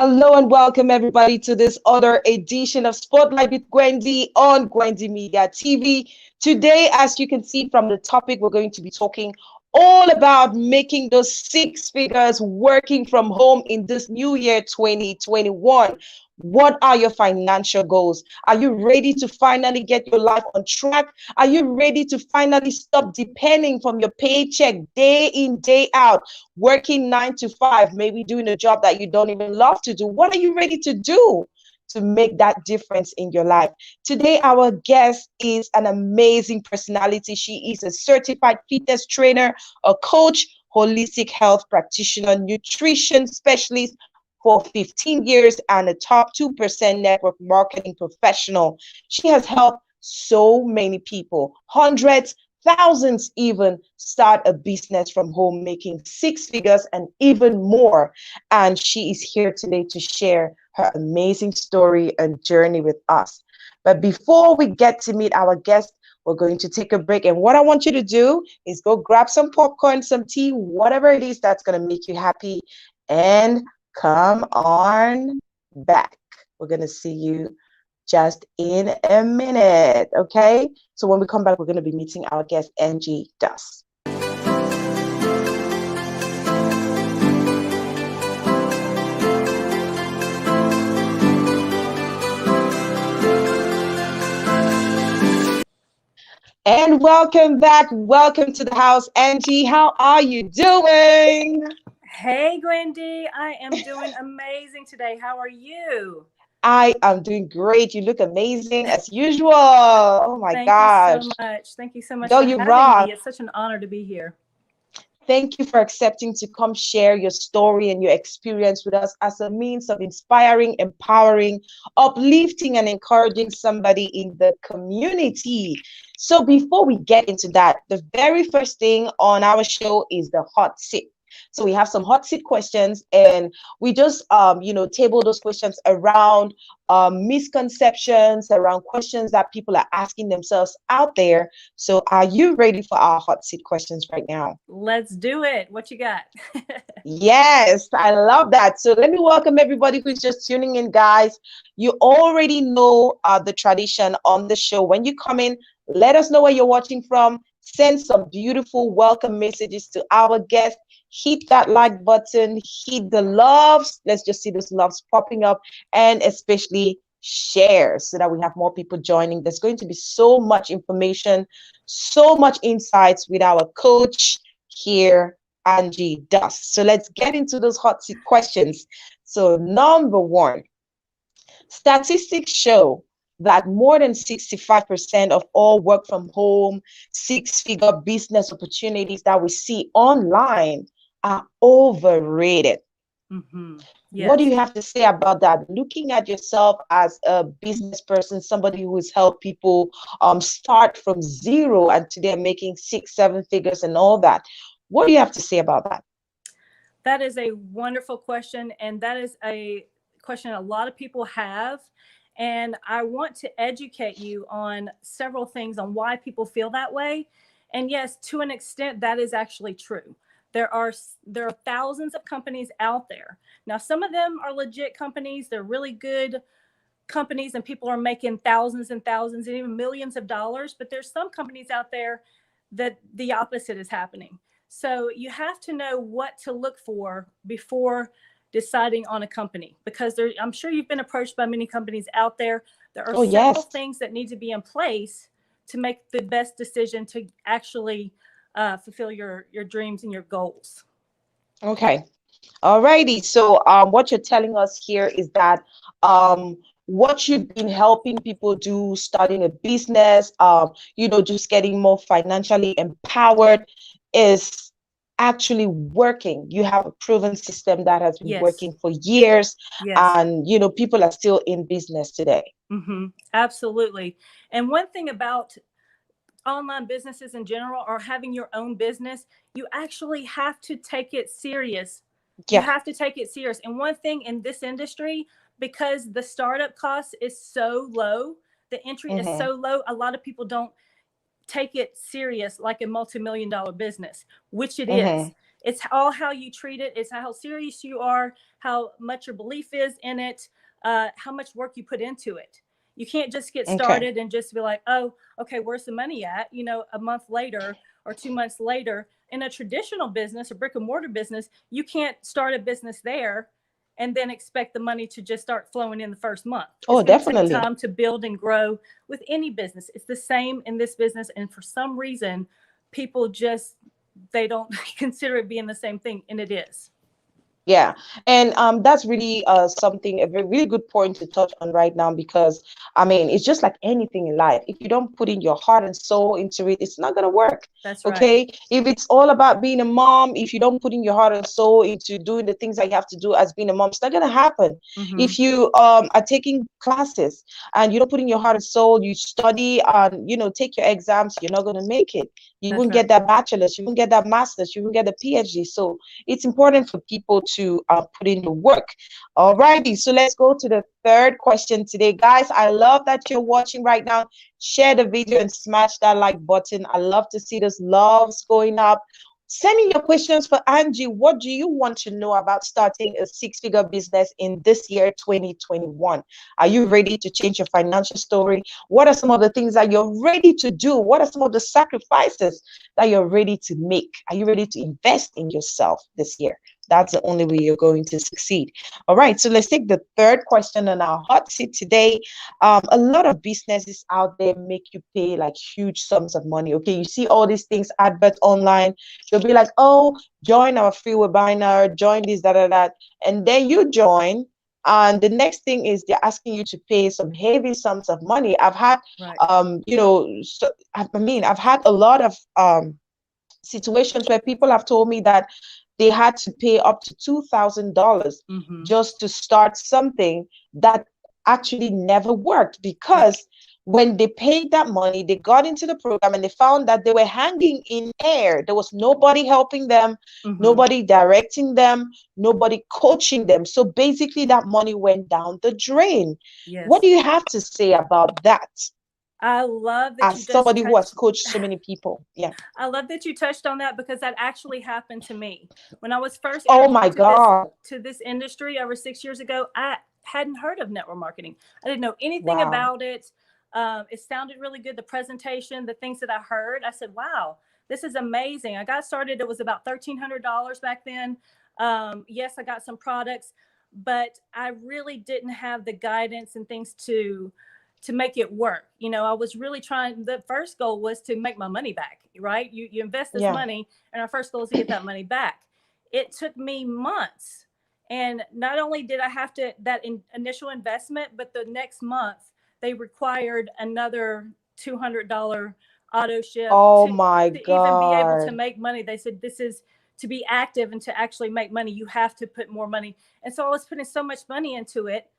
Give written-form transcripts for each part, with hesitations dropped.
Hello and welcome everybody to this other edition of Spotlight with Gwendy on Gwendy Media TV. Today, as you can see from the topic, we're going to be talking all about making those six figures working from home in this new year 2021. What are your financial goals? Are you ready to finally get your life on track? Are you ready to finally stop depending from your paycheck day in, day out, working 9 to 5, maybe doing a job that you don't even love to do? What are you ready to do to make that difference in your life? Today, our guest is an amazing personality. She is a certified fitness trainer, a coach, holistic health practitioner, nutrition specialist for 15 years, and a top 2% network marketing professional. She has helped so many people, hundreds, thousands even, start a business from home, making six figures and even more. And she is here today to share her amazing story and journey with us. But before we get to meet our guest, we're going to take a break. And what I want you to do is go grab some popcorn, some tea, whatever it is that's going to make you happy, and come on back. We're going to see you just in a minute, okay? So when we come back, we're going to be meeting our guest, Angie Doss. And welcome back. Welcome to the house, Angie. How are you doing? Hey, Gwendy. I am doing amazing today. How are you? I am doing great. You look amazing as usual. Oh my gosh. Thank you so much. Thank you so much Yo, for you having rock. me. It's such an honor to be here. Thank you for accepting to come share your story and your experience with us as a means of inspiring, empowering, uplifting, and encouraging somebody in the community. So before we get into that, the very first thing on our show is the hot seat. So we have some hot seat questions, and we just table those questions around misconceptions, around questions that people are asking themselves out there. So are you ready for our hot seat questions right now? Let's do it. What you got? Yes, I love that. So let me welcome everybody who's just tuning in, guys. You already know the tradition on the show. When you come in, let us know where you're watching from. Send some beautiful welcome messages to our guests. Hit that like button, hit the loves. Let's just see those loves popping up, and especially share so that we have more people joining. There's going to be so much information, so much insights with our coach here, Angie Doss. So let's get into those hot seat questions. So number one, statistics show that more than 65% of all work from home, six-figure business opportunities that we see online are overrated. Mm-hmm. Yes. What do you have to say about that? Looking at yourself as a business person, somebody who has helped people start from zero and today making 6-7 figures and all that. What do you have to say about that? That is a wonderful question. And that is a question a lot of people have. And I want to educate you on several things on why people feel that way. And yes, to an extent, that is actually true. There are thousands of companies out there. Now, some of them are legit companies. They're really good companies and people are making thousands and thousands and even millions of dollars. But there's some companies out there that the opposite is happening. So you have to know what to look for before deciding on a company, because I'm sure you've been approached by many companies out there. There are several things that need to be in place to make the best decision to actually fulfill your dreams and your goals. Okay. Alrighty. So what you're telling us here is that what you've been helping people do, starting a business, just getting more financially empowered, is actually working. You have a proven system that has been working for years, and people are still in business today. Mm-hmm. Absolutely. And one thing about online businesses in general, or having your own business, you actually have to take it serious. You have to take it serious. And one thing in this industry, because the startup cost is so low, the entry is so low, a lot of people don't take it serious like a multi-million-dollar business, which it is. It's all how you treat it. It's how serious you are, how much your belief is in it, how much work you put into it. You can't just get Okay. started and just be like, oh, okay, where's the money at? A month later or 2 months later. In a traditional business, a brick and mortar business, you can't start a business there and then expect the money to just start flowing in the first month. Oh, It's going to take definitely. time to build and grow with any business. It's the same in this business. And for some reason, people just, they don't consider it being the same thing. And it is. Yeah, and that's really something a really good point to touch on right now, because I mean it's just like anything in life. If you don't put in your heart and soul into it, it's not gonna work. That's right. Okay, if it's all about being a mom, if you don't put in your heart and soul into doing the things that you have to do as being a mom, it's not gonna happen. If you are taking classes and you don't put in your heart and soul, you study and take your exams, you're not gonna make it. You That's won't right. get that bachelor's, you won't get that master's, you won't get the PhD. So it's important for people to put in the work. All righty, so let's go to the third question today. Guys, I love that you're watching right now. Share the video and smash that like button. I love to see those loves going up. Send me your questions for Angie. What do you want to know about starting a six-figure business in this year, 2021? Are you ready to change your financial story? What are some of the things that you're ready to do? What are some of the sacrifices that you're ready to make? Are you ready to invest in yourself this year? That's the only way you're going to succeed. All right, so let's take the third question on our hot seat today. A lot of businesses out there make you pay like huge sums of money. Okay, you see all these things, adverts online. They'll be like, oh, join our free webinar, join this, that. And then you join. And the next thing is they're asking you to pay some heavy sums of money. I've had, Right. I've had a lot of situations where people have told me that they had to pay up to $2,000 just to start something that actually never worked, because when they paid that money, they got into the program and they found that they were hanging in air. There was nobody helping them, nobody directing them, nobody coaching them. So basically that money went down the drain. Yes. What do you have to say about that? I love that As somebody who has coached so many people. Yeah. I love that you touched on that, because that actually happened to me. When I was first Oh my God. to this industry over 6 years ago, I hadn't heard of network marketing. I didn't know anything Wow. about it. It sounded really good. The presentation, the things that I heard, I said, wow, this is amazing. I got started. It was about $1,300 back then. Yes, I got some products, but I really didn't have the guidance and things to make it work. I was really trying. The first goal was to make my money back, right? You invest this money, and our first goal is to get that money back. It took me months. And not only did I have to that initial investment, but the next month they required another $200 auto ship Oh to my even be able to God. make money. They said, this is to be active and to actually make money, you have to put more money. And so I was putting so much money into it.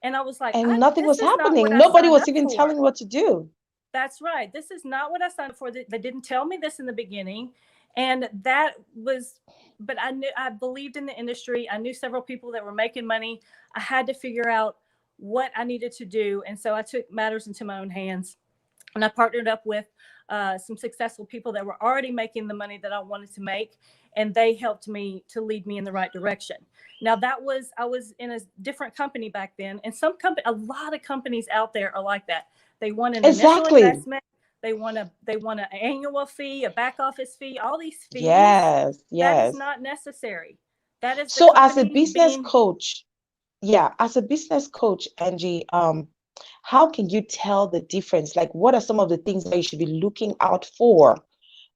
And I was like, And nothing was this is not what happening. I Nobody signed was up even for. telling what to do. That's right. This is not what I signed up for. They didn't tell me this in the beginning. And that was, but I believed in the industry. I knew several people that were making money. I had to figure out what I needed to do. And so I took matters into my own hands, and I partnered up with some successful people that were already making the money that I wanted to make. And they helped me to lead me in the right direction. Now I was in a different company back then. And a lot of companies out there are like that. They want an initial investment. They want an annual fee, a back office fee, all these fees. Yes. That is not necessary. That is So as a business coach, Angie, how can you tell the difference? Like, what are some of the things that you should be looking out for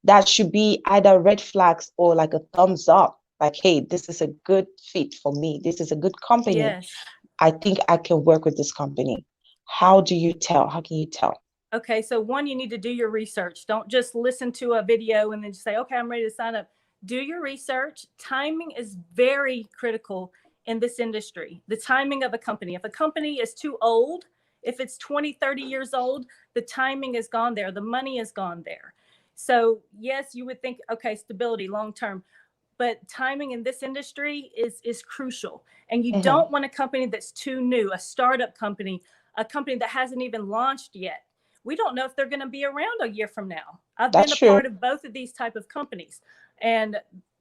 that should be either red flags or like a thumbs up? Like, hey, this is a good fit for me. This is a good company. Yes. I think I can work with this company. How do you tell? How can you tell? Okay, so one, you need to do your research. Don't just listen to a video and then just say, okay, I'm ready to sign up. Do your research. Timing is very critical in this industry. The timing of a company. If a company is too old, if it's 20, 30 years old, the timing is gone there. The money is gone there. So yes, you would think, okay, stability long-term, but timing in this industry is crucial. And you don't want a company that's too new, a startup company, a company that hasn't even launched yet. We don't know if they're going to be around a year from now. I've been a part of both of these type of companies. And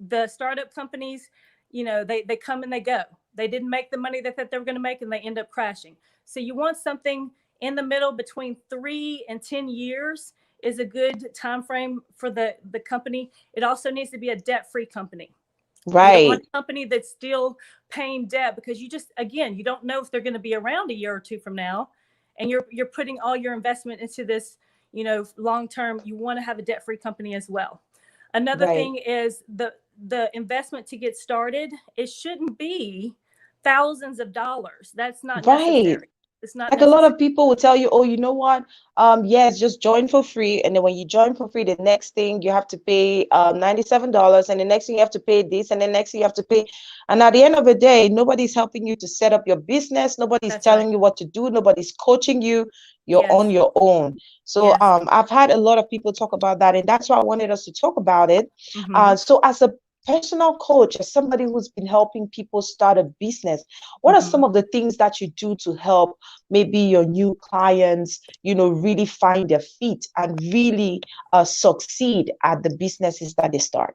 the startup companies, they come and they go. They didn't make the money that they were going to make, and they end up crashing. So you want something in the middle between 3 and 10 years is a good time frame for the company. It also needs to be a debt-free company. Right. You don't want a company that's still paying debt, because you don't know if they're going to be around a year or two from now, and you're putting all your investment into this, long term. You want to have a debt-free company as well. Another thing is the investment to get started. It shouldn't be thousands of dollars. That's not necessary. It's not like necessary. A lot of people will tell you, oh, you know what? Yes, just join for free. And then when you join for free, the next thing you have to pay $97. And the next thing you have to pay this. And the next thing you have to pay. And at the end of the day, nobody's helping you to set up your business. Nobody's telling you what to do. Nobody's coaching you. You're on your own. So I've had a lot of people talk about that. And that's why I wanted us to talk about it. So as a personal coach, as somebody who's been helping people start a business, what are some of the things that you do to help maybe your new clients, really find their feet and really succeed at the businesses that they start?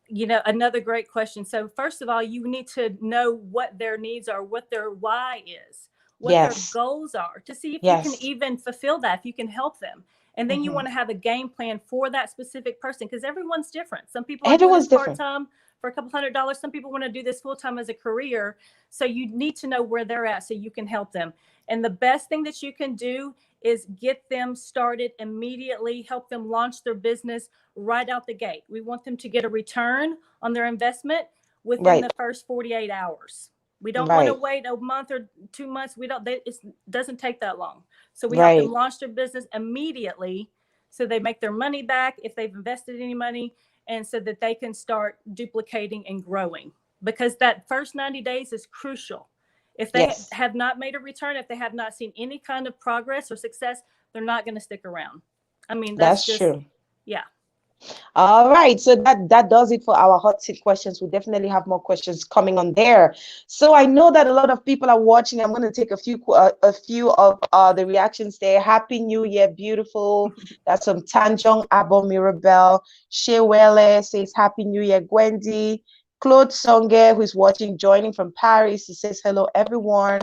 Another great question. So first of all, you need to know what their needs are, what their why is, what their goals are, to see if you can even fulfill that, if you can help them. And then you want to have a game plan for that specific person, because everyone's different. Some people are doing this part-time for a couple $100. Some people want to do this full-time as a career. So you need to know where they're at so you can help them. And the best thing that you can do is get them started immediately, help them launch their business right out the gate. We want them to get a return on their investment within the first 48 hours. We don't want to wait a month or 2 months. It doesn't take that long. So we help them launch their business immediately, so they make their money back if they've invested any money, and so that they can start duplicating and growing, because that first 90 days is crucial. If they have not made a return, if they have not seen any kind of progress or success, they're not going to stick around. I mean, that's just true. Yeah. All right, so that does it for our hot seat questions. We definitely have more questions coming on there. So I know that a lot of people are watching. I'm going to take a few of the reactions there. Happy New Year, beautiful. That's from Tanjong Abo Mirabel. Shewele says Happy New Year, Gwendy. Claude Songe, who's watching, joining from Paris, he says hello everyone.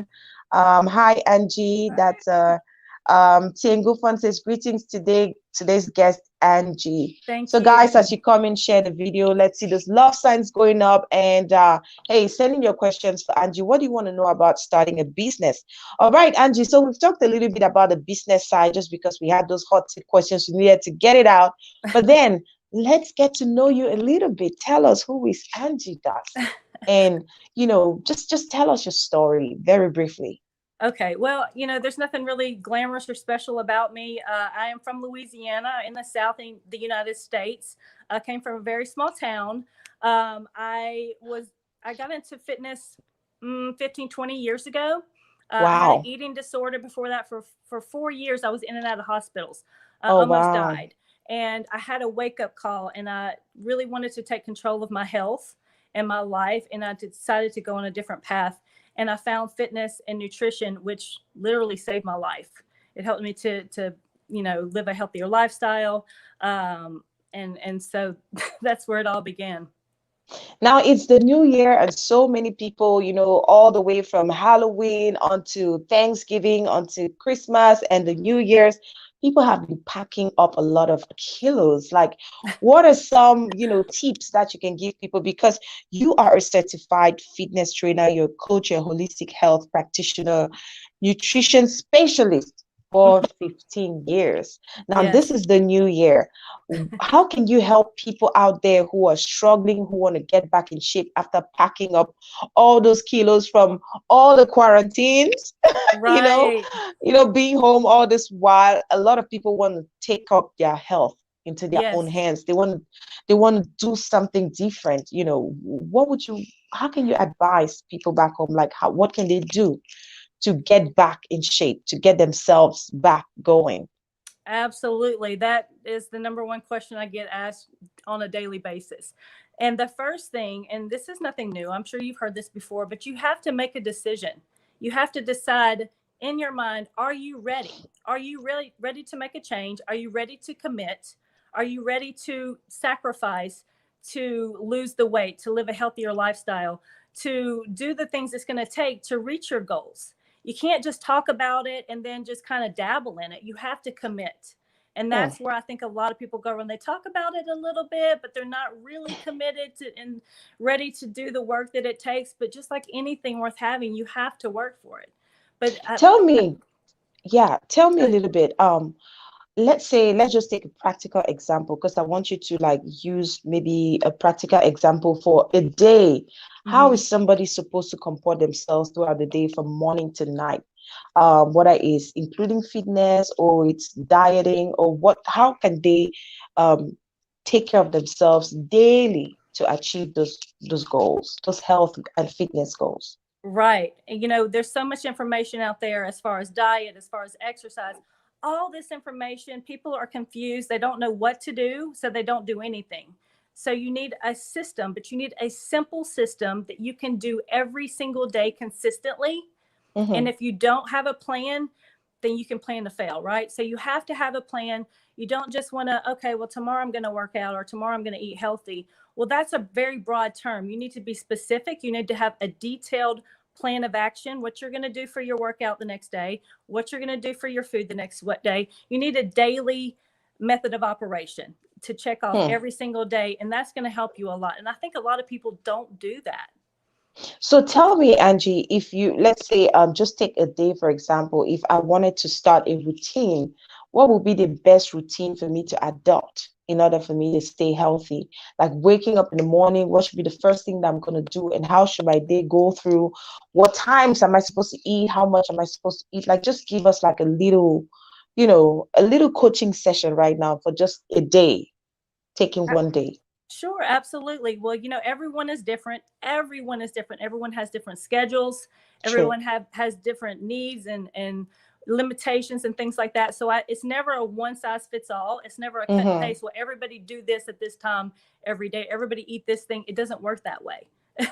Hi Angie. That's Tiengu Fun says greetings today's guest Angie. Thank you. Guys, as you come in, share the video. Let's see those love signs going up. And hey, send in your questions for Angie. What do you want to know about starting a business? All right, Angie. So we've talked a little bit about the business side, just because we had those hot seat questions. We needed to get it out. But then let's get to know you a little bit. Tell us, who is Angie Doss? And just tell us your story very briefly. Okay. Well, there's nothing really glamorous or special about me. I am from Louisiana in the South in the United States. I came from a very small town. I got into fitness 15, 20 years ago. Wow. I had an eating disorder before that. For 4 years, I was in and out of hospitals. Almost died. And I had a wake-up call, and I really wanted to take control of my health and my life. And I decided to go on a different path. And I found fitness and nutrition, which literally saved my life. It helped me to live a healthier lifestyle. And so that's where it all began. Now it's the new year, and so many people, all the way from Halloween onto Thanksgiving, onto Christmas and the New Year's, people have been packing up a lot of kilos. Like, what are some, tips that you can give people? Because you are a certified fitness trainer, you're a coach, you're a holistic health practitioner, nutrition specialist for 15 years. Now, this is the new year. How can you help people out there who are struggling, who want to get back in shape after packing up all those kilos from all the quarantines, right. Being home all this while? A lot of people want to take up their health into their own hands. They want to do something different. How can you advise people back home? Like, what can they do to get back in shape, to get themselves back going? Absolutely. That is the number one question I get asked on a daily basis. And the first thing, and this is nothing new, I'm sure you've heard this before, but you have to make a decision. You have to decide in your mind, are you ready? Are you really ready to make a change? Are you ready to commit? Are you ready to sacrifice to lose the weight, to live a healthier lifestyle, to do the things it's going to take to reach your goals. You can't just talk about it and then just kind of dabble in it. You have to commit. And that's where I think a lot of people go when they talk about it a little bit, but they're not really committed to and ready to do the work that it takes. But just like anything worth having, you have to work for it. But tell me a little bit. Let's just take a practical example, because I want you to like use maybe a practical example for a day. How is somebody supposed to comport themselves throughout the day from morning to night? Whether it's including fitness or it's dieting, or how can they take care of themselves daily to achieve those goals, those health and fitness goals? Right. And, there's so much information out there as far as diet, as far as exercise, all this information. People are confused. They don't know what to do, so they don't do anything. So you need a system, but you need a simple system that you can do every single day consistently. And if you don't have a plan, then you can plan to fail, right? So you have to have a plan. You don't just want to, okay, well, tomorrow I'm going to work out, or tomorrow I'm going to eat healthy. Well, that's a very broad term. You need to be specific. You need to have a detailed plan of action, what you're going to do for your workout the next day, what you're going to do for your food the next day. You need a daily method of operation to check off every single day. And that's going to help you a lot. And I think a lot of people don't do that. So tell me, Angie, if you, let's say, just take a day, for example, if I wanted to start a routine, what would be the best routine for me to adopt in order for me to stay healthy? Like waking up in the morning, what should be the first thing that I'm going to do? And how should my day go through? What times am I supposed to eat? How much am I supposed to eat? Like, just give us like a little coaching session right now for just a day, taking one day. Sure, absolutely. Well, everyone is different. Everyone is different. Everyone has different schedules. Everyone has different needs and limitations and things like that. So it's never a one size fits all. It's never a cut and paste. Well, everybody do this at this time every day. Everybody eat this thing. It doesn't work that way.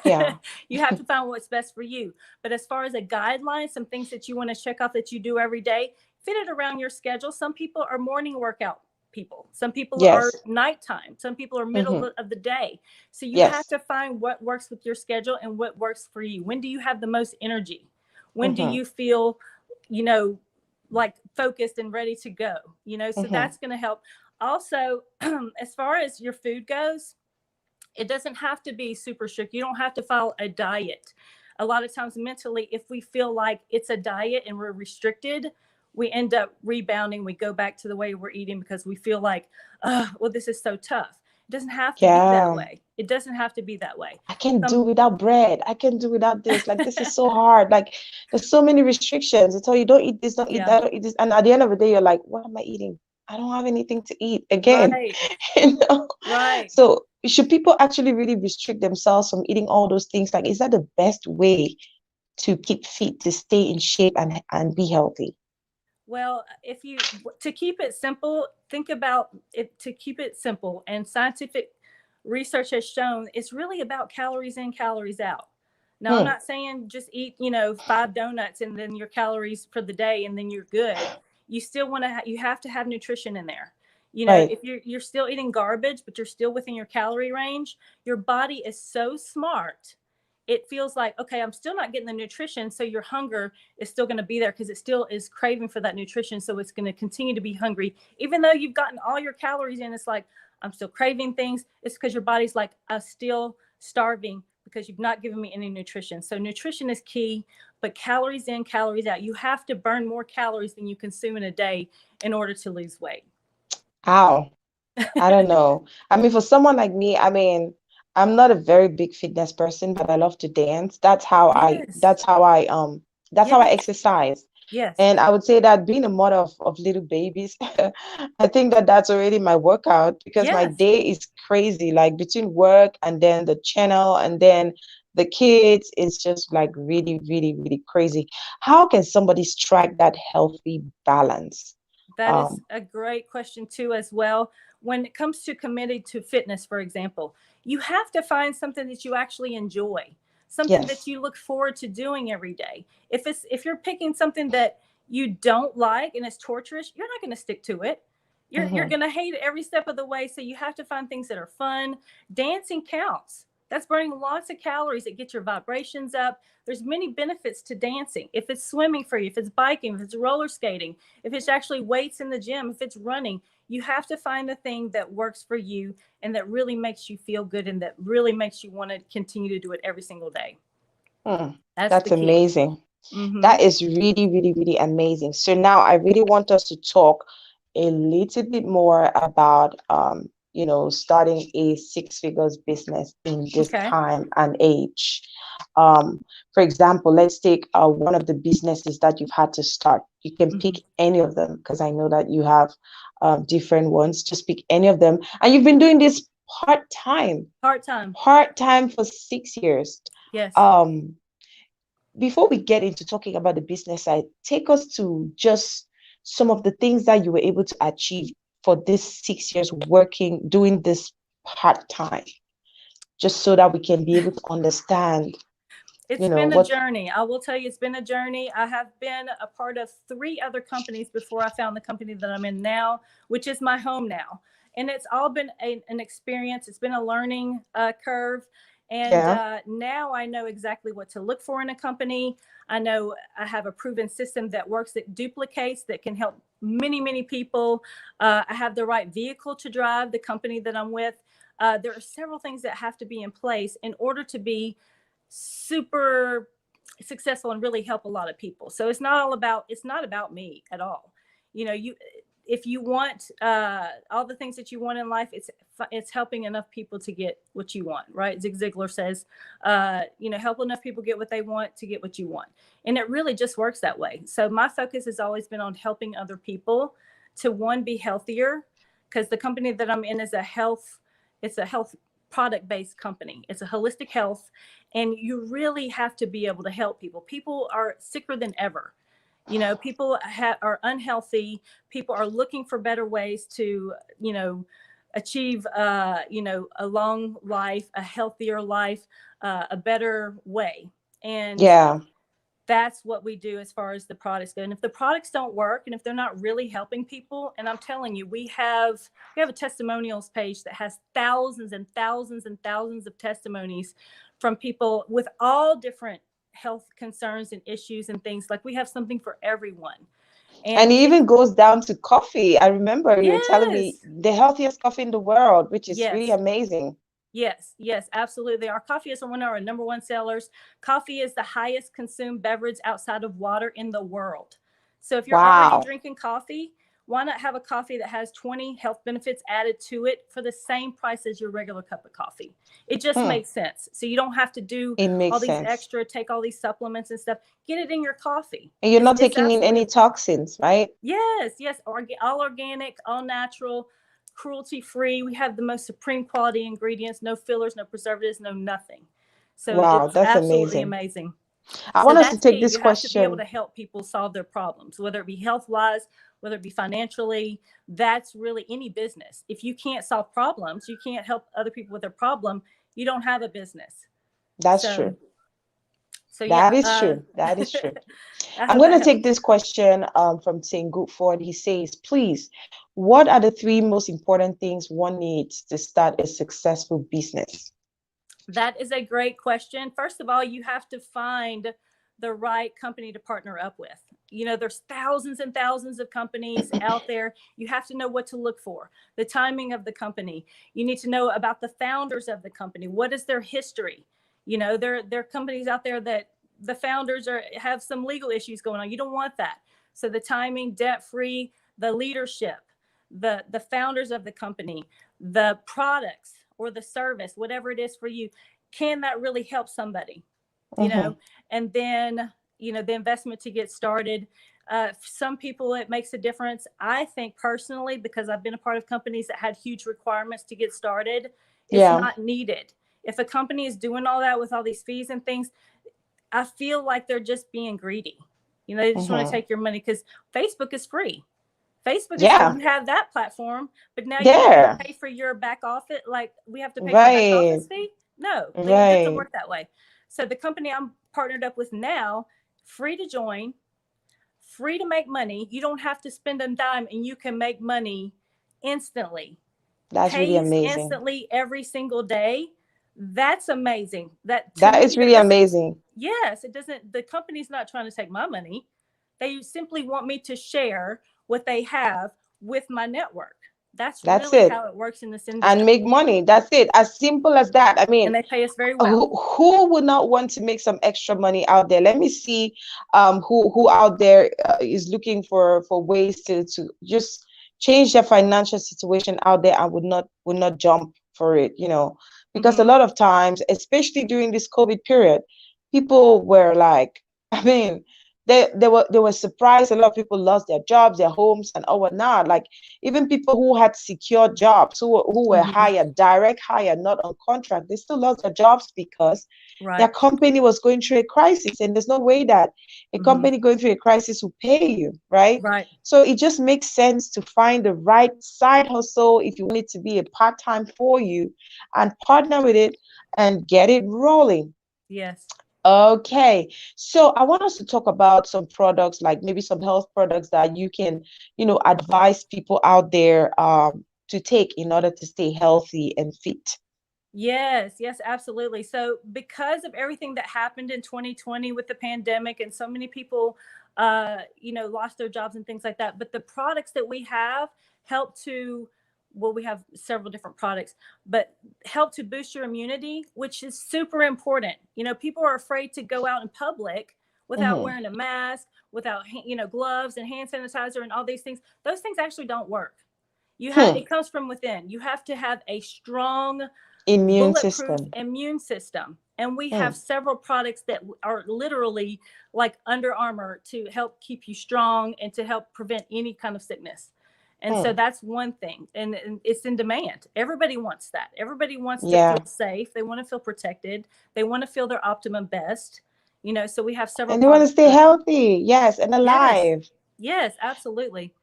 Yeah. You have to find what's best for you. But as far as a guideline, some things that you want to check off that you do every day, fit it around your schedule. Some people are morning workout people. Some people are nighttime. Some people are middle of the day. So you have to find what works with your schedule and what works for you. When do you have the most energy? When do you feel, like focused and ready to go? So that's going to help. Also, as far as your food goes, it doesn't have to be super strict. You don't have to follow a diet. A lot of times mentally, if we feel like it's a diet and we're restricted, we end up rebounding. We go back to the way we're eating because we feel like, well, this is so tough. It doesn't have to be that way. It doesn't have to be that way. I can do without bread. I can do without this. Like, this is so hard. Like, there's so many restrictions. They tell you, don't eat this, don't eat that, don't eat this. And at the end of the day, you're like, what am I eating? I don't have anything to eat again. Right. Right. So should people actually really restrict themselves from eating all those things? Like, is that the best way to keep fit, to stay in shape and be healthy? Well, to keep it simple, think about it, to keep it simple, and scientific research has shown it's really about calories in, calories out. Now, I'm not saying just eat, 5 donuts and then your calories for the day and then you're good. You still want to, you have to have nutrition in there. If you're still eating garbage, but you're still within your calorie range, your body is so smart. It feels like, okay, I'm still not getting the nutrition. So your hunger is still going to be there because it still is craving for that nutrition. So it's going to continue to be hungry. Even though you've gotten all your calories in, it's like, I'm still craving things. It's because your body's like, I'm still starving because you've not given me any nutrition. So nutrition is key, but calories in, calories out. You have to burn more calories than you consume in a day in order to lose weight. Ow. I don't know. I mean, for someone like me, I'm not a very big fitness person, but I love to dance. That's how I exercise. Yes. And I would say that being a mother of little babies, I think that's already my workout, because my day is crazy. Like, between work and then the channel and then the kids, it's just like really, really, really crazy. How can somebody strike that healthy balance? That is a great question too, as well. When it comes to committed to fitness, for example, you have to find something that you actually enjoy, something that you look forward to doing every day. If you're picking something that you don't like and it's torturous, you're not going to stick to it. You're going to hate it every step of the way. So you have to find things that are fun. Dancing counts. That's burning lots of calories. It gets your vibrations up. There's many benefits to dancing. If it's swimming for you, if it's biking, if it's roller skating, if it's actually weights in the gym, if it's running, you have to find the thing that works for you and that really makes you feel good and that really makes you want to continue to do it every single day. That's amazing. That is really, really, really amazing. So now I really want us to talk a little bit more about, starting a six-figures business in this time and age. For example, let's take one of the businesses that you've had to start. You can pick any of them because I know that you have different ones. Just pick any of them. And you've been doing this part-time for 6 years. Yes. Before we get into talking about the business side, take us to just some of the things that you were able to achieve for this 6 years doing this part-time, just so that we can be able to understand. It's been a journey. I will tell you, it's been a journey. I have been a part of 3 other companies before I found the company that I'm in now, which is my home now. And it's all been an experience. It's been a learning curve. And now I know exactly what to look for in a company. I know I have a proven system that works, that duplicates, that can help many, many people. I have the right vehicle to drive the company that I'm with. There are several things that have to be in place in order to be super successful and really help a lot of people. So it's not about me at all. If you want all the things that you want in life, it's helping enough people to get what you want, right? Zig Ziglar says, help enough people get what they want to get what you want. And it really just works that way. So my focus has always been on helping other people to, one, be healthier, because the company that I'm in is a health product-based company. It's a holistic health, and you really have to be able to help people. People are sicker than ever. People are unhealthy. People are looking for better ways to, achieve, a long life, a healthier life, a better way. And that's what we do as far as the products go. And if the products don't work, and if they're not really helping people, and I'm telling you, we have a testimonials page that has thousands and thousands and thousands of testimonies from people with all different health concerns and issues and things. Like, we have something for everyone. And it even goes down to coffee. I remember you were telling me the healthiest coffee in the world, which is really amazing. Yes, absolutely. Our coffee is one of our number one sellers. Coffee is the highest consumed beverage outside of water in the world. So if you're already drinking coffee, why not have a coffee that has 20 health benefits added to it for the same price as your regular cup of coffee? It just makes sense. So you don't have to do all these extra, take all these supplements and stuff. Get it in your coffee. And you're not taking in any toxins, right? Yes. All organic, all natural, cruelty-free. We have the most supreme quality ingredients, no fillers, no preservatives, no nothing. So it's that's absolutely amazing. I want us to take this question. You have to be able to help people solve their problems, whether it be health-wise, whether it be financially. That's really any business. If you can't solve problems, you can't help other people with their problem, you don't have a business. That's true. So that is true. That is true. I'm going to take this question from Tim Goodford. He says, please, what are the 3 most important things one needs to start a successful business? That is a great question. First of all, you have to find the right company to partner up with. There's thousands and thousands of companies out there. You have to know what to look for, the timing of the company. You need to know about the founders of the company. What is their history? There are companies out there that the founders have some legal issues going on. You don't want that. So the timing, debt-free, the leadership, the founders of the company, the products or the service, whatever it is for you, can that really help somebody? And then, the investment to get started. Some people, it makes a difference. I think personally, because I've been a part of companies that had huge requirements to get started, it's not needed. If a company is doing all that with all these fees and things, I feel like they're just being greedy. They just want to take your money, because Facebook is free. Facebook is free. You have that platform, but now you have to pay for your back office. Like, we have to pay for back office fee. No, it doesn't work that way. So the company I'm partnered up with now, free to join, free to make money. You don't have to spend a dime, and you can make money instantly, That's really pays amazing. instantly every single day. That's amazing. That to That me, is that really doesn't, amazing. yes, it doesn't, the company's not trying to take my money. They simply want me to share what they have with my network. That's That's really it. how it works in this And industry. make money. That's it. As simple as that. I mean, And they pay us very well. who would not want to make some extra money out there? Let me see who out there is looking for ways to just change their financial situation out there and would not jump for it, because a Mm-hmm. lot of times, especially during this COVID period, people were like, I mean, they were surprised. A lot of people lost their jobs, their homes, and all whatnot. Like even people who had secured jobs, who were Mm-hmm. hired, direct hire, not on contract, they still lost their jobs because their Right. company was going through a crisis. And there's no way that a Mm-hmm. company going through a crisis will pay you, right? Right. So it just makes sense to find the right side hustle if you want it to be a part-time for you, and partner with it and get it rolling. Yes. Okay, so I want us to talk about some products, like maybe some health products that you can, advise people out there to take in order to stay healthy and fit. Yes, yes, absolutely. So, because of everything that happened in 2020 with the pandemic, and so many people, lost their jobs and things like that, but the products that we have help to, well, we have several different products, but help to boost your immunity, which is super important. People are afraid to go out in public without Hmm. wearing a mask, without, gloves and hand sanitizer and all these things. Those things actually don't work. Hmm. It comes from within. You have to have a strong, Immune bulletproof system. immune system. And we Hmm. have several products that are literally like Under Armour to help keep you strong and to help prevent any kind of sickness. And so Hmm. that's one thing. And it's in demand. Everybody wants that. Everybody wants to Yeah. feel safe. They want to feel protected. They want to feel their optimum best. So we have several And they want to products stay for that. healthy. Yes, and Yes. alive. Yes, absolutely.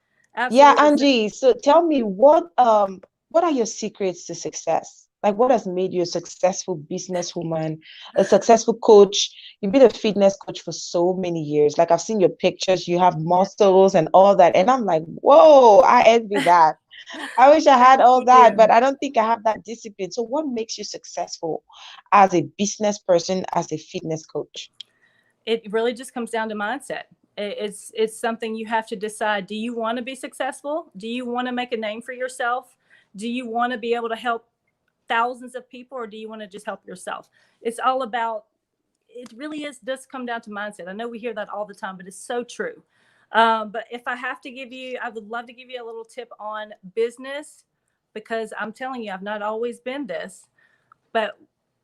Yeah, Absolutely. So, Angie, so tell me what are your secrets to success? Like what has made you a successful businesswoman, a successful coach? You've been a fitness coach for so many years. Like I've seen your pictures, you have yeah. muscles and all that. And I'm like, whoa, I envy that. I wish I had Thank all that, you. but I don't think I have that discipline. So what makes you successful as a business person, as a fitness coach? It really just comes down to mindset. It's something you have to decide. Do you want to be successful? Do you want to make a name for yourself? Do you want to be able to help thousands of people, or do you want to just help yourself? It's all about, it really is, does come down to mindset. I know we hear that all the time, but it's so true. But if I have to give you, I would love to give you a little tip on business, because I'm telling you, I've not always been this, but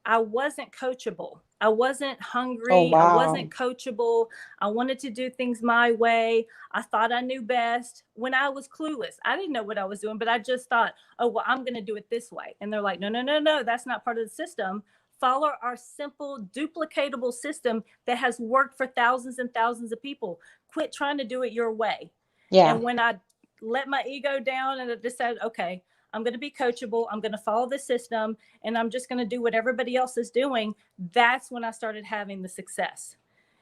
I wasn't coachable. I wasn't Oh, hungry. I wow. wasn't coachable. I wanted to do things my way. I thought I knew best when I was clueless. I didn't know what I was doing, but I just thought, oh, well, I'm going to do it this way. And they're like, no, no, no, no, that's not part of the system. Follow our simple, duplicatable system that has worked for thousands and thousands of people. Quit trying to do it your way. Yeah, And when I let my ego down and I decided, okay, I'm going to be coachable, I'm going to follow the system, and I'm just going to do what everybody else is doing, that's when I started having the success.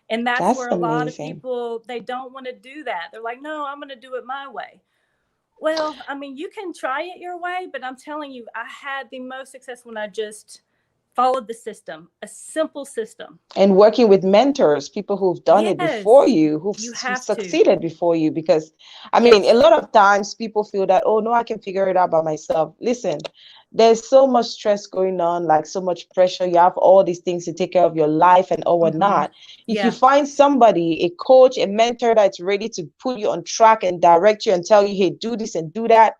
And that's that's where a lot of amazing. people, they don't want to do that. They're like, no, I'm going to do it my way. Well, I mean, you can try it your way, but I'm telling you, I had the most success when I just followed the system, a simple system. And working with mentors, people who've done it before Yes, you, who've, you who have to. succeeded before you. Because, I mean, a Yes. lot of times people feel that, oh, no, I can figure it out by myself. Listen, there's so much stress going on, like so much pressure. You have all these things to take care of your life and all Mm-hmm. whatnot. If you Yeah. find somebody, a coach, a mentor that's ready to put you on track and direct you and tell you, hey, do this and do that,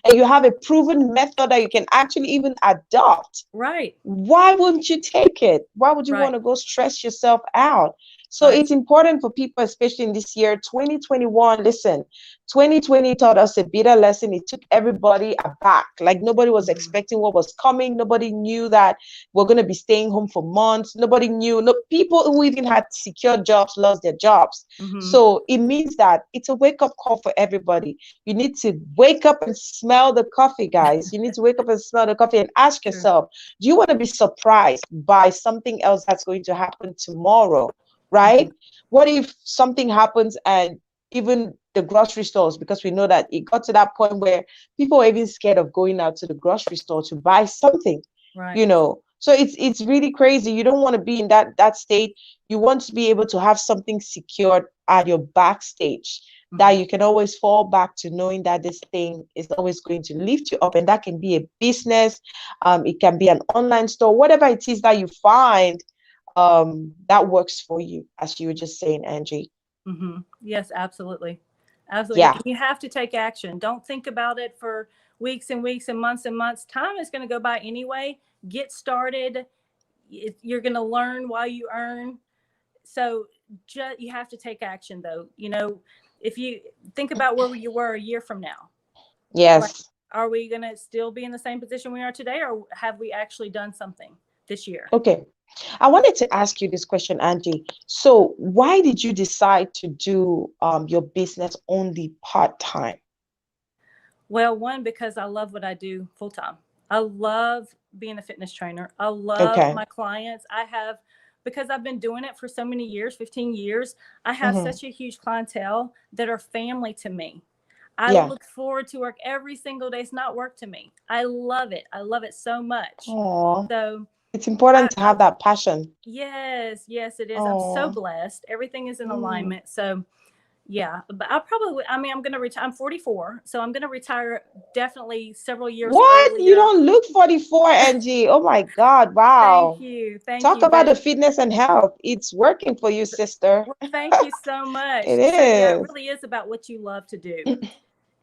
and you have a proven method that you can actually even adopt, Right. why wouldn't you take it? Why would you want Right. to go stress yourself out? So Right. it's important for people, especially in this year, 2021. Listen, 2020 taught us a bitter lesson. It took everybody aback. Like nobody was Mm-hmm. expecting what was coming. Nobody knew that we're going to be staying home for months. Nobody knew. No, people who even had secure jobs lost their jobs. Mm-hmm. So it means that it's a wake up call for everybody. You need to wake up and smell the coffee, guys. You need to wake up and smell the coffee and ask True. yourself, do you want to be surprised by something else that's going to happen tomorrow? Mm-hmm. Right? What if something happens and even the grocery stores, because we know that it got to that point where people are even scared of going out to the grocery store to buy something, Right. you know. So it's really crazy. You don't want to be in that state. You want to be able to have something secured at your backstage that you can always fall back to, knowing that this thing is always going to lift you up. And that can be a business, it can be an online store, whatever it is that you find that works for you, as you were just saying, Angie. Yes, absolutely. Absolutely. Yeah. And you have to take action. Don't think about it for weeks and weeks and months and months. Time is going to go by anyway. Get started. You're going to learn while you earn. So you have to take action, though. You know, if you think about where you were a year from now, Yes. like, are we going to still be in the same position we are today, or have we actually done something this year? Okay. I wanted to ask you this question, Angie. So why did you decide to do your business only part-time? Well, one, because I love what I do full time. I love being a fitness trainer. I love my clients. Because I've been doing it for so many years, 15 years, I have such a huge clientele that are family to me. I look forward to work every single day. It's not work to me. I love it. I love it so much. Aww. So it's important to have that passion. Yes, it is. I'm so blessed. Everything is in alignment. So yeah, but I'm going to retire. I'm 44, so I'm going to retire definitely several years earlier. You don't look 44, Angie. Oh my God. Wow. Thank you. Talk about the fitness and health. It's working for you, sister. Well, thank you so much. It is. So, yeah, it really is about what you love to do.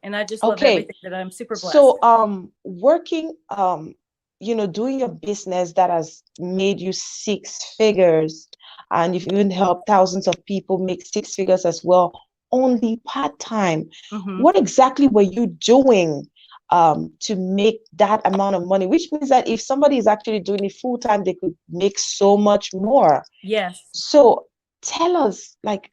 And I just love everything that I'm super blessed. So working, doing your business that has made you 6 figures, and you've even helped thousands of people make 6 figures as well, only part-time. What exactly were you doing to make that amount of money? Which means that if somebody is actually doing it full-time, they could make so much more. Yes. So tell us, like,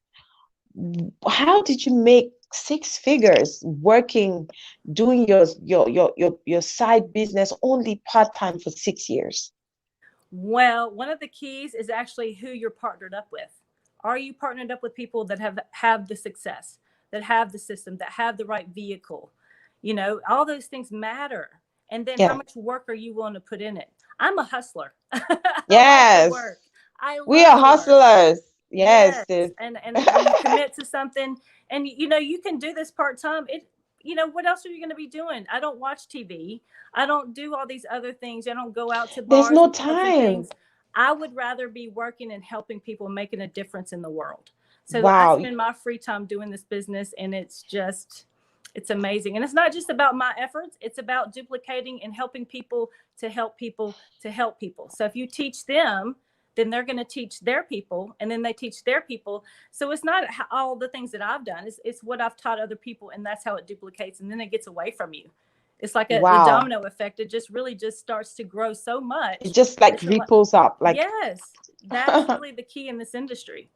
how did you make 6 figures working, doing your side business only part-time for 6 years? Well, one of the keys is actually who you're partnered up with. Are you partnered up with people that have the success, that have the system, that have the right vehicle? You know, all those things matter. And then how much work are you willing to put in it? I'm a hustler. Yes. We are hustlers. Yes. And when you commit to something, and you can do this part-time, what else are you going to be doing? I don't watch TV. I don't do all these other things. I don't go out to bars. There's no time. I would rather be working and helping people, making a difference in the world. So I spend my free time doing this business, and it's amazing. And it's not just about my efforts. It's about duplicating and helping people to help people to help people. So if you teach them, then they're going to teach their people, and then they teach their people. So it's not all the things that I've done. It's what I've taught other people, and that's how it duplicates, and then it gets away from you. It's like the domino effect. It just starts to grow so much. It just like ripples up. Like, yes, that's really the key in this industry.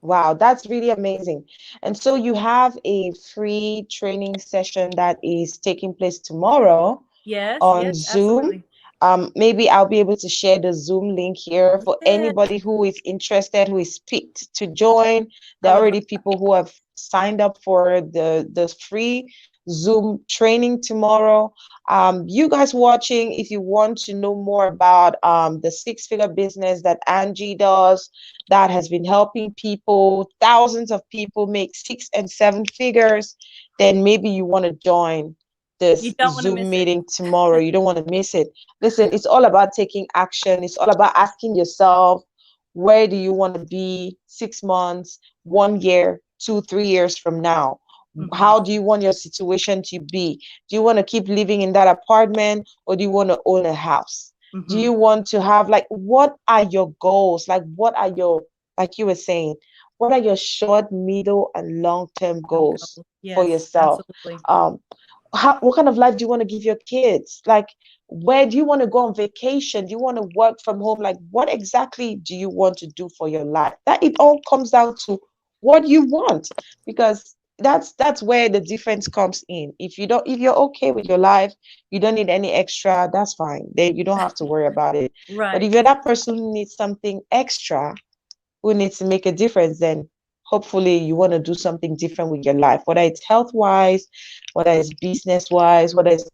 Wow, that's really amazing. And so you have a free training session that is taking place tomorrow on Zoom. Absolutely. Maybe I'll be able to share the Zoom link here for anybody who is interested, who is picked to join. There are already people who have signed up for the free Zoom training tomorrow. You guys watching, if you want to know more about the 6-figure business that Angie does, that has been helping people, thousands of people make 6 and 7 figures, then maybe you want to join this Zoom meeting tomorrow. You don't want to miss it. Listen, it's all about taking action. It's all about asking yourself, where do you want to be 6 months, 1 year, 2, 3 years from now? How do you want your situation to be? Do you want to keep living in that apartment, or do you want to own a house? Do you want to have, like, what are your goals? Like, what are your, like you were saying, what are your short, middle, and long-term goals for yourself? Absolutely. What kind of life do you want to give your kids? Like, where do you want to go on vacation? Do you want to work from home? Like, what exactly do you want to do for your life? That it all comes down to what you want, because that's where the difference comes in. If you're okay with your life, you don't need any extra, that's fine. Then you don't have to worry about it. Right. But if you're that person who needs something extra, who needs to make a difference, then hopefully you want to do something different with your life, whether it's health wise, whether it's business wise, whether it's,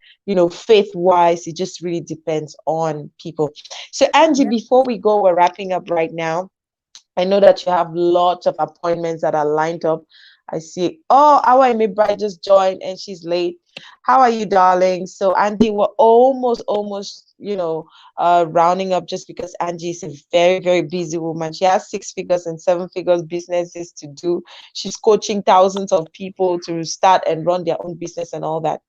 faith wise. It just really depends on people. So Angie, Yep. before we go, we're wrapping up right now. I know that you have lots of appointments that are lined up. I see. Oh, our Amy Bride just joined and she's late. How are you, darling? So, Angie, we're almost, rounding up just because Angie is a very, very busy woman. She has 6 figures and 7 figures businesses to do. She's coaching thousands of people to start and run their own business and all that.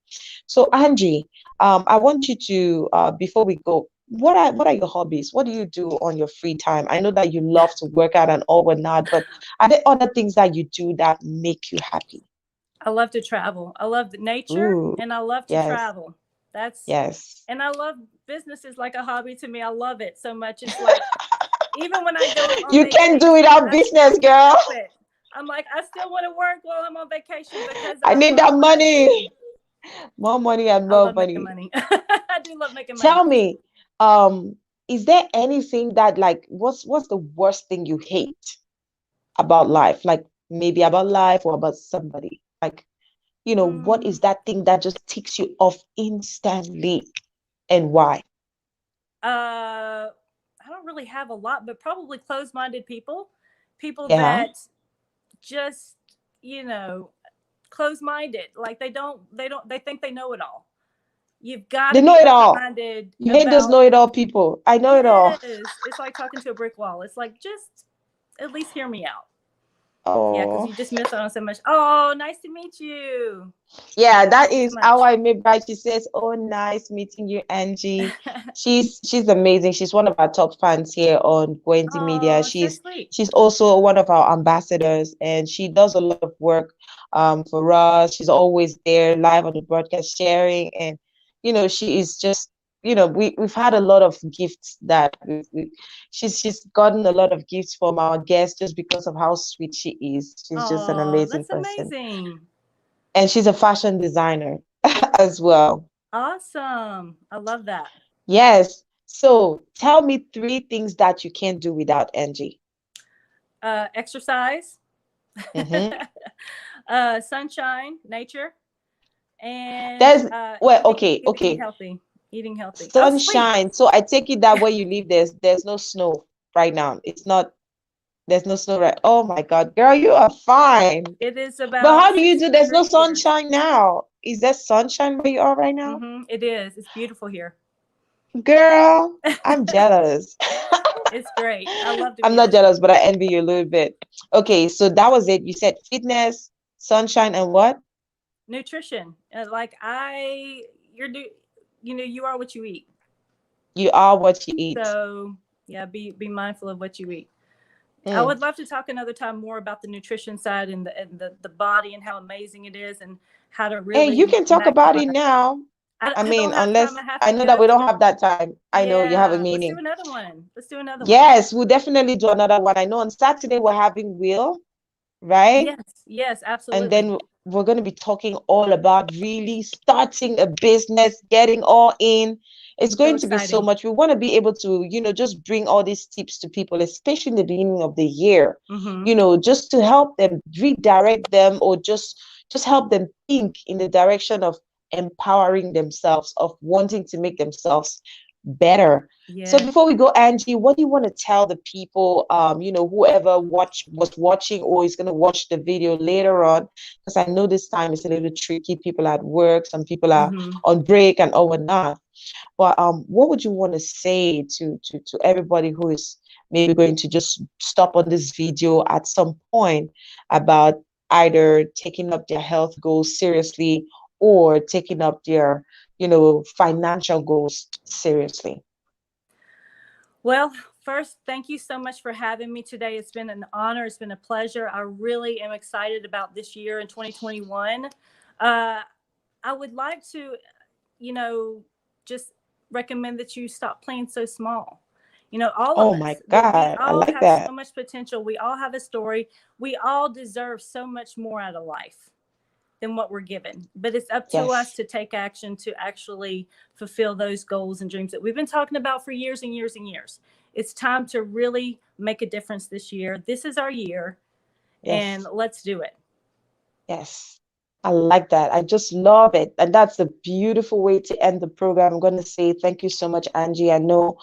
So, Angie, I want you to, before we go, what are your hobbies? What do you do on your free time? I know that you love to work out and all whatnot, but are there other things that you do that make you happy? I love to travel. I love the nature Ooh, and I love to yes, travel. That's yes. And I love business is like a hobby to me. I love it so much. It's like even when I go on You can't do vacation, without I still business, can't girl. help it. I'm like, I still want to work while I'm on vacation because I I need love that what I do. money. More money and I more love making money. money. I do love making money. Tell me, um, is there anything that like what's the worst thing you hate about life? Like maybe about life or about somebody. Like, what Mm, is that thing that just ticks you off instantly and why? I don't really have a lot, but probably closed-minded people, people Yeah. that just, you know, closed-minded. Like they think they know it all. You've got They to know be it all. open-minded You hate those about, know it all people. I know it all. yes, it's like talking to a brick wall. It's like, just at least hear me out. Yeah, because Oh. you just miss out on so much. Oh, nice to meet you. Yeah, that Thank you is so how much. I met by. She says, "Oh, nice meeting you, Angie." She's amazing. She's one of our top fans here on Gwendy Media. Oh, so She's sweet. she's also one of our ambassadors, and she does a lot of work for us. She's always there live on the broadcast sharing, and she is just we've had a lot of gifts that she's gotten a lot of gifts from our guests just because of how sweet she is. She's just an Oh, amazing that's person. amazing. And she's a fashion designer as well. Awesome. I love that. Yes. So tell me 3 things that you can't do without Angie. Exercise, Mm-hmm. sunshine, nature, and There's well, okay, eating okay. healthy. Eating healthy. Oh, sleep. Sunshine. So I take it that where you live, there's no snow right now. There's no snow right. Oh my God, girl, you are fine. It is But about how do you do? 60 There's no degrees here. sunshine now. Is there sunshine where you are right now? It is. It's beautiful here. Girl, I'm jealous. It's great. I love to I'm be not this way. jealous, but I envy you a little bit. Okay, so that was it. You said fitness, sunshine, and what? Nutrition. Like you are what you eat. You are what you eat. So yeah, be mindful of what you eat. I Mm. would love to talk another time more about the nutrition side and the body and how amazing it is and how to Hey, you really can talk about it maximize. now. I I mean, don't have time. unless I have I to know that go. we don't have that time. I know you have a Yeah, let's do meeting. another one. Let's do another one. Yes, we'll definitely do another one. I know on Saturday we're having Will, right? Yes, yes, And absolutely. then we're going to be talking all about really starting a business, getting all in. It's So going to be so exciting. much. We want to be able to, just bring all these tips to people, especially in the beginning of the year, Mm-hmm. just to help them redirect them or just help them think in the direction of empowering themselves, of wanting to make themselves better. So Yeah. before we go, Angie, what do you want to tell the people, whoever was watching or is going to watch the video later on? Because I know this time is a little tricky. People are at work, some people are Mm-hmm. on break and all whatnot. But what would you want to say to everybody who is maybe going to just stop on this video at some point about either taking up their health goals seriously or taking up their, financial goals seriously? Well, first, thank you so much for having me today. It's been an honor. It's been a pleasure. I really am excited about this year in 2021. I would like to, you know, just recommend that you stop playing so small. All of Oh my us, that we God, I all like have so that. much potential. We all have a story. We all deserve so much more out of life than what we're given. But it's up to us Yes. to take action to actually fulfill those goals and dreams that we've been talking about for years and years and years. It's time to really make a difference this year. This is our year. and let's do it. Yes. I like that. I just love it. And that's a beautiful way to end the program. I'm going to say thank you so much, Angie. I know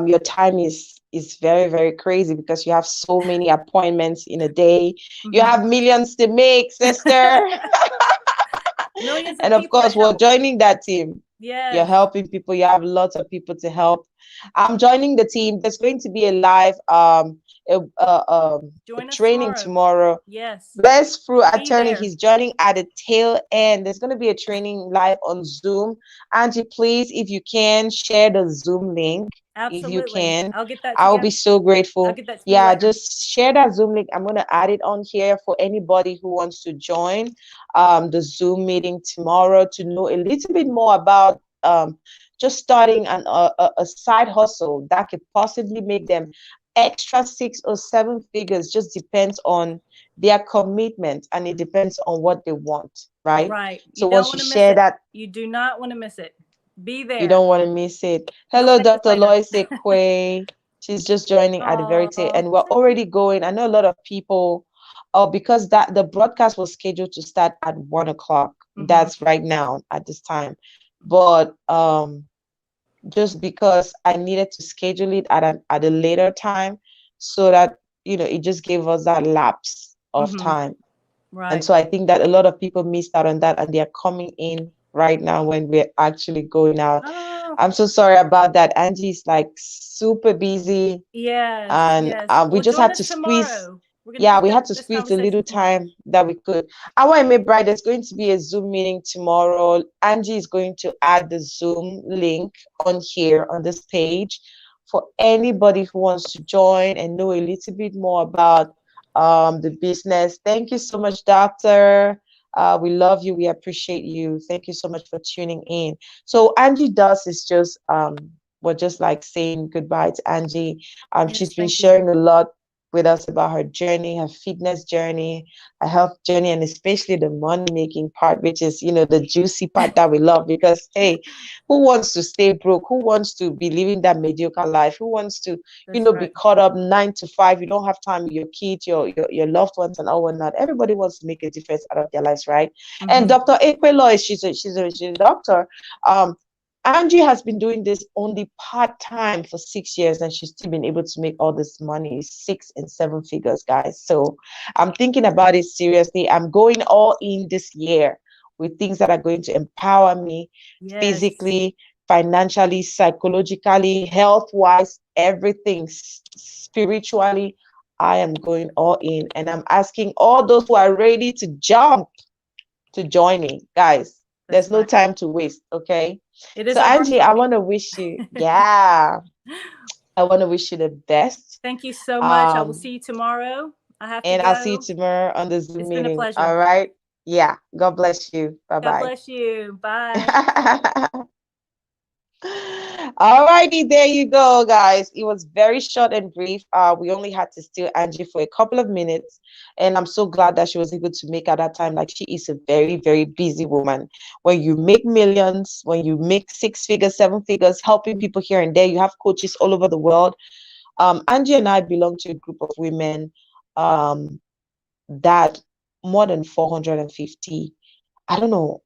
your time is very, very crazy because you have so many appointments in a day. You have millions to make, sister. Millions of And of people course, we're joining that team. Yes. You're helping people. You have lots of people to help. I'm joining the team. There's going to be a live training tomorrow. Yes. Best Fruit Attorney, he's joining at the tail end. There's going to be a training live on Zoom. Angie, please, if you can, share the Zoom link. Absolutely. If you can, I'll get that. I'll be so grateful. I'll get that yeah, just share that Zoom link. I'm going to add it on here for anybody who wants to join the Zoom meeting tomorrow to know a little bit more about just starting a side hustle that could possibly make them extra 6 or 7 figures. Just depends on their commitment, and it depends on what they want, right? So once you share that, you do not want to miss it. Be there. You don't want to miss it. Hello, Dr. Loise Kwe. She's just joining at the very tail, and we're already going. I know a lot of people, because the broadcast was scheduled to start at 1 o'clock. That's right now at this time, but just because I needed to schedule it at a later time, so that it just gave us that lapse of time. Right. And so I think that a lot of people missed out on that, and they're coming in right now when we're actually going out. I'm so sorry about that. Angie's like super busy. Yes. And we just had to squeeze. Yeah, we had to squeeze a little time that we could. Our MA Bride, there's going to be a Zoom meeting tomorrow. Angie is going to add the Zoom link on here on this page for anybody who wants to join and know a little bit more about the business. Thank you so much, Doctor. We love you. We appreciate you. Thank you so much for tuning in. So Angie Doss is just we're just like saying goodbye to Angie. She's been sharing a lot with us about her journey, her fitness journey, her health journey, and especially the money-making part, which is, the juicy part that we love. Because, hey, who wants to stay broke? Who wants to be living that mediocre life? Who wants to, be caught up 9 to 5? You don't have time with your kids, your loved ones, and all whatnot. Everybody wants to make a difference out of their lives, right? And Dr. Ekwe Lois, she's a doctor. Angie has been doing this only part-time for 6 years, and she's still been able to make all this money, 6 and 7 figures, guys. So I'm thinking about it seriously. I'm going all in this year with things that are going to empower me physically, financially, psychologically, health-wise, everything, spiritually. I am going all in, and I'm asking all those who are ready to jump to join me, guys. There's no time to waste, okay? So Angie, I want to wish you, I want to wish you the best. Thank you so much. I will see you tomorrow. I'll see you tomoror on the Zoom meeting. Been a pleasure. All right. Yeah. God bless you. Bye-bye. God bless you. Bye. All righty, there you go, guys. It was very short and brief. We only had to steal Angie for a couple of minutes, and I'm so glad that she was able to make at that time. Like, she is a very, very busy woman. When you make millions, when you make 6 figures, 7 figures, helping people here and there, you have coaches all over the world. Angie and I belong to a group of women that more than 450, I don't know,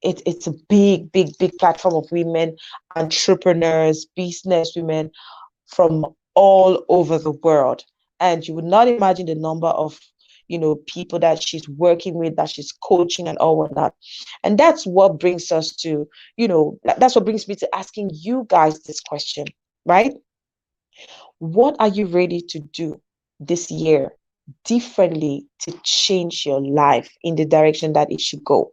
it's a big, big, big platform of women, entrepreneurs, business women from all over the world. And you would not imagine the number of, people that she's working with, that she's coaching and all whatnot. And that's what brings us to, that's what brings me to asking you guys this question, right? What are you ready to do this year differently to change your life in the direction that it should go?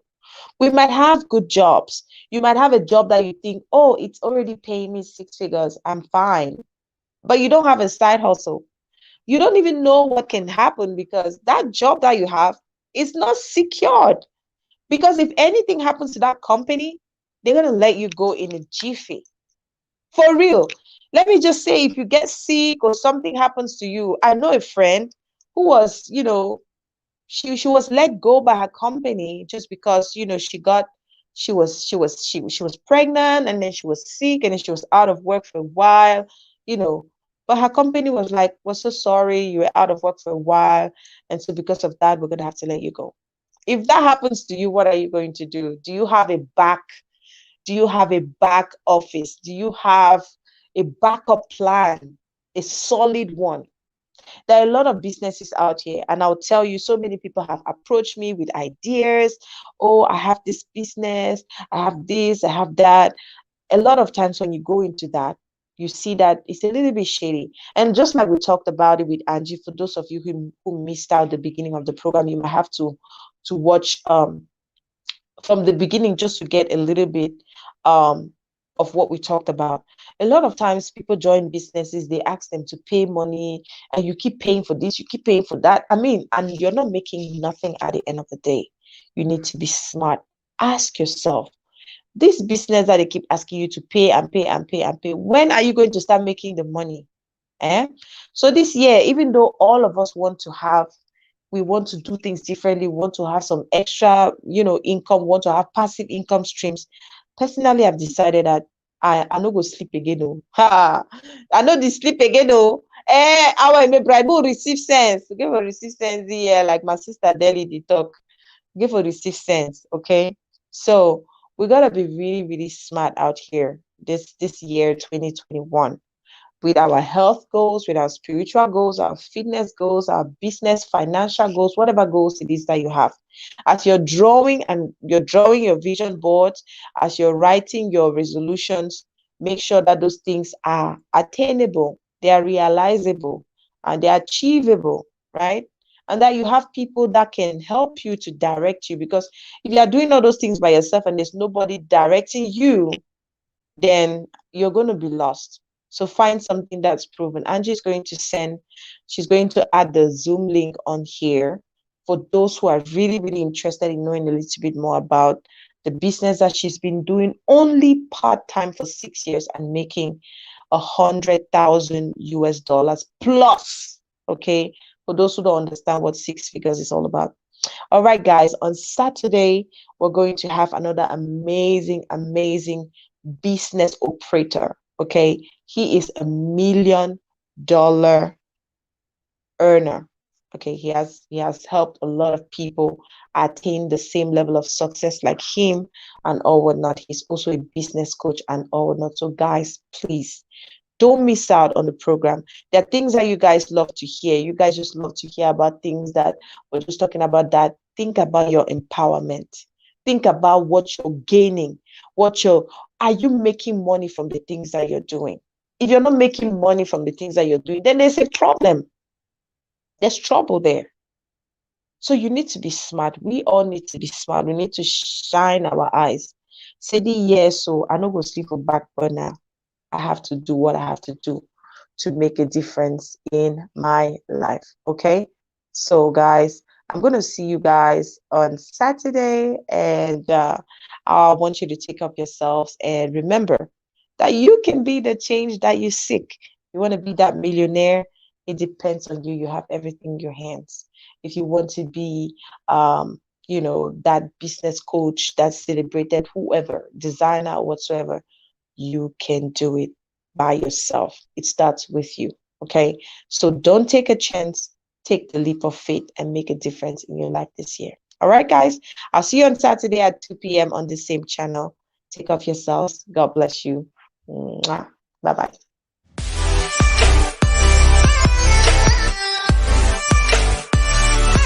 We might have good jobs. You might have a job that you think, oh, it's already paying me 6 figures, I'm fine. But you don't have a side hustle. You don't even know what can happen, because that job that you have is not secured. Because if anything happens to that company, they're going to let you go in a jiffy. For real. Let me just say, if you get sick or something happens to you, I know a friend who was, she was let go by her company just because she was pregnant, and then she was sick, and then she was out of work for a while, but her company was like, we're so sorry, you were out of work for a while, And so because of that, we're going to have to let you go. If that happens to you, what are you going to do? Do you have a back office? Do you have a backup plan, a solid one? There are a lot of businesses out here, and I'll tell you, so many people have approached me with ideas. Oh, I have this business, I have this, I have that. A lot of times when you go into that, you see that it's a little bit shady. And just like we talked about it with Angie, for those of you who missed out the beginning of the program, you might have to watch from the beginning just to get a little bit of what we talked about. A lot of times people join businesses, they ask them to pay money, and you keep paying for this, you keep paying for that. I mean, and you're not making nothing at the end of the day. You need to be smart. Ask yourself, this business that they keep asking you to pay and pay and pay and pay, when are you going to start making the money? So this year, even though all of us we want to do things differently, want to have some extra, income, want to have passive income streams. Personally, I've decided that I no go sleep again. Oh, I know the sleep again. Oh, our I will receive sense. Give a receive sense here, like my sister Deli the talk. Give a receive sense. Okay, so we gotta be really, really smart out here this year, 2021. With our health goals, with our spiritual goals, our fitness goals, our business, financial goals, whatever goals it is that you have. As you're drawing your vision boards, as you're writing your resolutions, make sure that those things are attainable, they are realizable, and they're achievable, right? And that you have people that can help you to direct you. Because if you are doing all those things by yourself and there's nobody directing you, then you're going to be lost. So find something that's proven. Angie's going to she's going to add the Zoom link on here for those who are really, really interested in knowing a little bit more about the business that she's been doing only part-time for 6 years and making 100,000 US dollars plus. Okay. For those who don't understand what 6 figures is all about. All right, guys, on Saturday, we're going to have another amazing, amazing business operator. Okay, he is $1 million earner. Okay, he has helped a lot of people attain the same level of success like him and all whatnot. He's also a business coach and all whatnot. So guys, please don't miss out on the program. There are things that you guys love to hear. You guys just love to hear about things that we're just talking about. That think about your empowerment. Think about what you're gaining. Are you making money from the things that you're doing? If you're not making money from the things that you're doing, then there's a problem. There's trouble there. So you need to be smart. We all need to be smart. We need to shine our eyes. Say the yes, so I don't go sleep for back burner. I have to do what I have to do to make a difference in my life. Okay. So guys, I'm going to see you guys on Saturday, and I want you to take up yourselves and remember that you can be the change that you seek. You want to be that millionaire? It depends on you. You have everything in your hands. If you want to be, that business coach, that celebrated, whoever, designer, whatsoever, you can do it by yourself. It starts with you. Okay. So don't take a chance. Take the leap of faith and make a difference in your life this year. All right, guys. I'll see you on Saturday at 2 p.m. on the same channel. Take off yourselves. God bless you. Bye-bye.